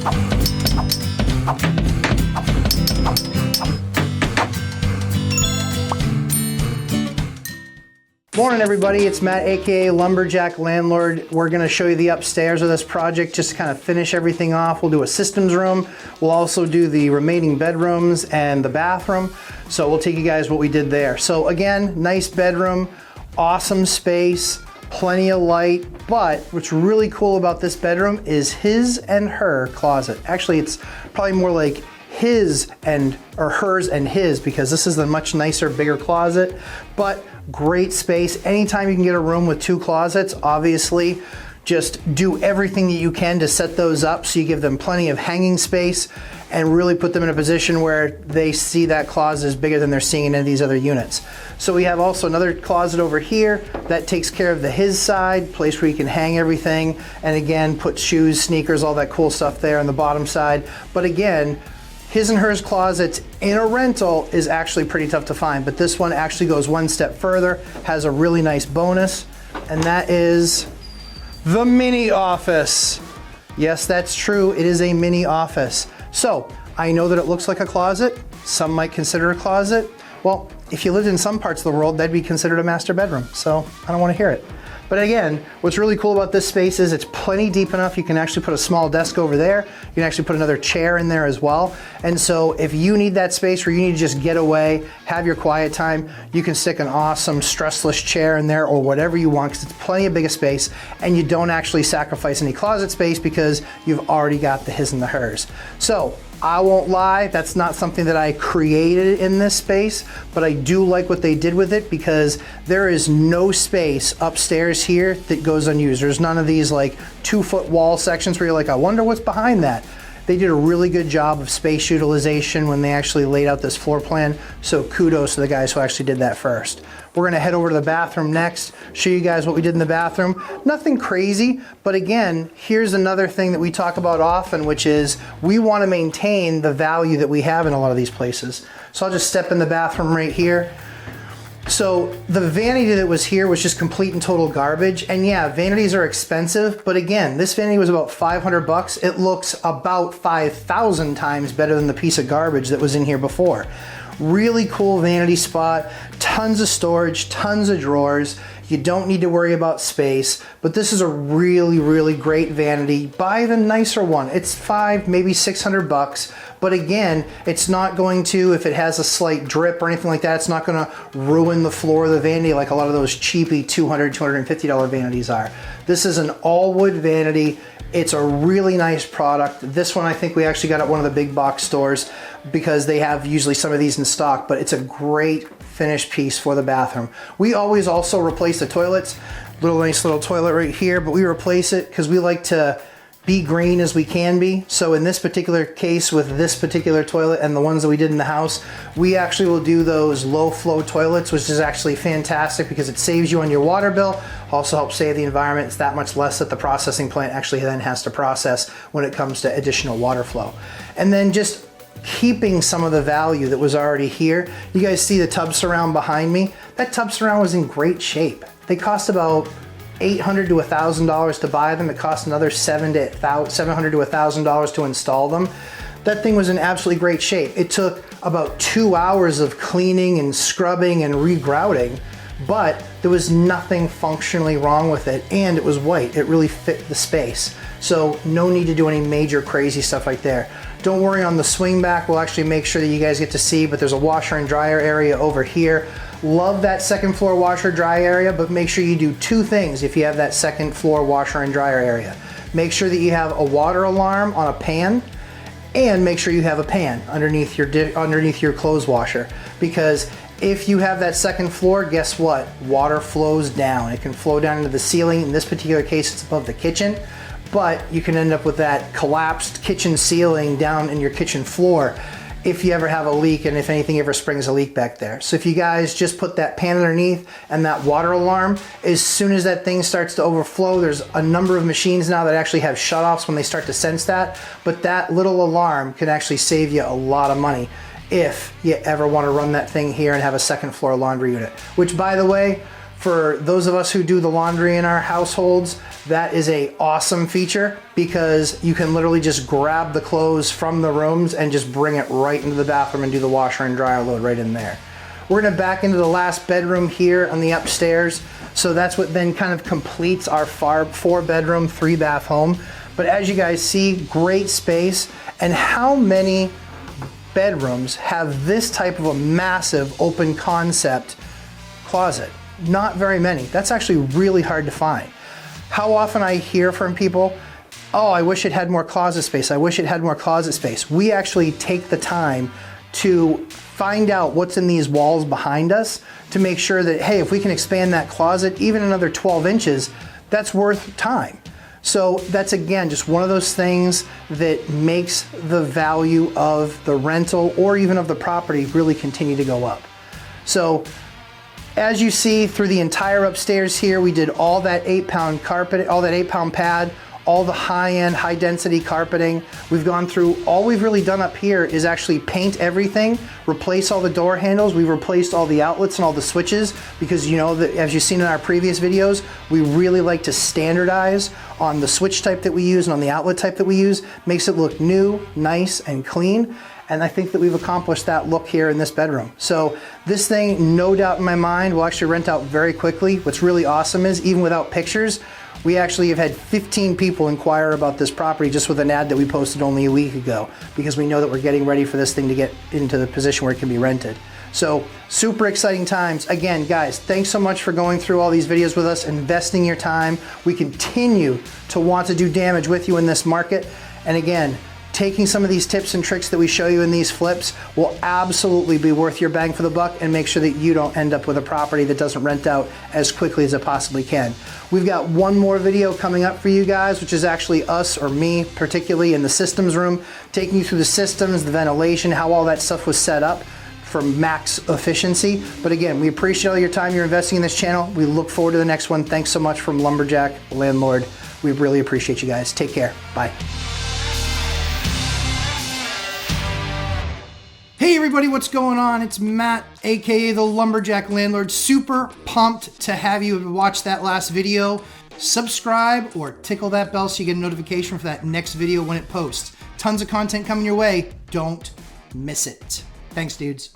Morning everybody, it's Matt aka Lumberjack Landlord. We're going to show you the upstairs of this project just to kind of finish everything off. We'll do a systems room. We'll also do the remaining bedrooms and the bathroom. So we'll take you guys what we did there. So again, nice bedroom, awesome space, plenty of light, but what's really cool about this bedroom is his and her closet. Actually, it's probably more like his and or hers and his, because this is a much nicer, bigger closet, but great space. Anytime you can get a room with two closets, obviously just do everything that you can to set those up so you give them plenty of hanging space and really put them in a position where they see that closet is bigger than they're seeing in any of these other units. So we have also another closet over here that takes care of the his side, place where you can hang everything, and again put shoes, sneakers, all that cool stuff there on the bottom side. But again, his and hers closets in a rental is actually pretty tough to find, but this one actually goes one step further, has a really nice bonus, and that is the mini office. Yes, that's true, it is a mini office. So, I know that it looks like a closet, some might consider a closet. Well, if you lived in some parts of the world, that'd be considered a master bedroom, so I don't want to hear it. But again, what's really cool about this space is it's plenty deep enough. You can actually put a small desk over there. You can actually put another chair in there as well. And so if you need that space where you need to just get away, have your quiet time, you can stick an awesome stressless chair in there or whatever you want, because it's plenty of big space, and you don't actually sacrifice any closet space because you've already got the his and the hers. So I won't lie, that's not something that I created in this space, but I do like what they did with it because there is no space upstairs here that goes unused. There's none of these like 2-foot wall sections where you're like, I wonder what's behind that. They did a really good job of space utilization when they actually laid out this floor plan, so kudos to the guys who actually did that first. We're gonna head over to the bathroom next, show you guys what we did in the bathroom. Nothing crazy, but again, here's another thing that we talk about often, which is we wanna maintain the value that we have in a lot of these places. So I'll just step in the bathroom right here. So the vanity that was here was just complete and total garbage. And yeah, vanities are expensive, but again, this vanity was about 500 bucks. It looks about 5,000 times better than the piece of garbage that was in here before. Really cool vanity spot, tons of storage, tons of drawers. You don't need to worry about space, but this is a really, really great vanity. Buy the nicer one. It's 500, maybe 600 bucks. But again, it's not going to, if it has a slight drip or anything like that, it's not gonna ruin the floor of the vanity like a lot of those cheapy $200, $250 vanities are. This is an all wood vanity. It's a really nice product. This one I think we actually got at one of the big box stores because they have usually some of these in stock, but it's a great finished piece for the bathroom. We always also replace the toilets. Nice little toilet right here, but we replace it because we like to be green as we can be. So in this particular case with this particular toilet and the ones that we did in the house, we actually will do those low flow toilets, which is actually fantastic because it saves you on your water bill, also helps save the environment. It's that much less that the processing plant actually then has to process when it comes to additional water flow. And then just keeping some of the value that was already here. You guys see the tub surround behind me? That tub surround was in great shape. They cost about $800 to $1,000 to buy them. It cost another $700 to $1,000 to install them. That thing was in absolutely great shape. It took about 2 hours of cleaning and scrubbing and regrouting, but there was nothing functionally wrong with it, and it was white. It really fit the space. So no need to do any major crazy stuff right there. Don't worry on the swing back, we'll actually make sure that you guys get to see, but there's a washer and dryer area over here. Love that second floor washer dry area, but make sure you do two things if you have that second floor washer and dryer area. Make sure that you have a water alarm on a pan, and make sure you have a pan underneath your clothes washer, because if you have that second floor, guess what? Water flows down. It can flow down into the ceiling. In this particular case, it's above the kitchen, but you can end up with that collapsed kitchen ceiling down in your kitchen floor if you ever have a leak and if anything ever springs a leak back there. So if you guys just put that pan underneath and that water alarm, as soon as that thing starts to overflow, there's a number of machines now that actually have shutoffs when they start to sense that, but that little alarm can actually save you a lot of money if you ever want to run that thing here and have a second floor laundry unit. Which, by the way, For those of us who do the laundry in our households, that is a awesome feature because you can literally just grab the clothes from the rooms and just bring it right into the bathroom and do the washer and dryer load right in there. We're gonna back into the last bedroom here on the upstairs. So that's what then kind of completes our 4-bedroom, 3-bath home. But as you guys see, great space. And how many bedrooms have this type of a massive open concept closet? Not very many. That's actually really hard to find. How often I hear from people, oh, I wish it had more closet space. I wish it had more closet space. We actually take the time to find out what's in these walls behind us to make sure that, hey, if we can expand that closet even another 12 inches, that's worth time. So that's, again, just one of those things that makes the value of the rental or even of the property really continue to go up. So as you see through the entire upstairs here, we did all that 8-pound carpet, all that 8-pound pad, all the high-end, high-density carpeting. We've gone through, all we've really done up here is actually paint everything, replace all the door handles. We've replaced all the outlets and all the switches because, you know, that as you've seen in our previous videos, we really like to standardize on the switch type that we use and on the outlet type that we use. Makes it look new, nice, and clean. And I think that we've accomplished that look here in this bedroom. So this thing, no doubt in my mind, will actually rent out very quickly. What's really awesome is, even without pictures, we actually have had 15 people inquire about this property just with an ad that we posted only a week ago, because we know that we're getting ready for this thing to get into the position where it can be rented. So super exciting times. Again, guys, thanks so much for going through all these videos with us, investing your time. We continue to want to do damage with you in this market. And again, taking some of these tips and tricks that we show you in these flips will absolutely be worth your bang for the buck and make sure that you don't end up with a property that doesn't rent out as quickly as it possibly can. We've got one more video coming up for you guys, which is actually us, or me particularly, in the systems room, taking you through the systems, the ventilation, how all that stuff was set up for max efficiency. But again, we appreciate all your time you're investing in this channel. We look forward to the next one. Thanks so much from Lumberjack Landlord. We really appreciate you guys. Take care. Bye. Hey everybody, what's going on? It's Matt, aka the Lumberjack Landlord. Super pumped to have you watch that last video. Subscribe or tickle that bell so you get a notification for that next video when it posts. Tons of content coming your way. Don't miss it. Thanks, dudes.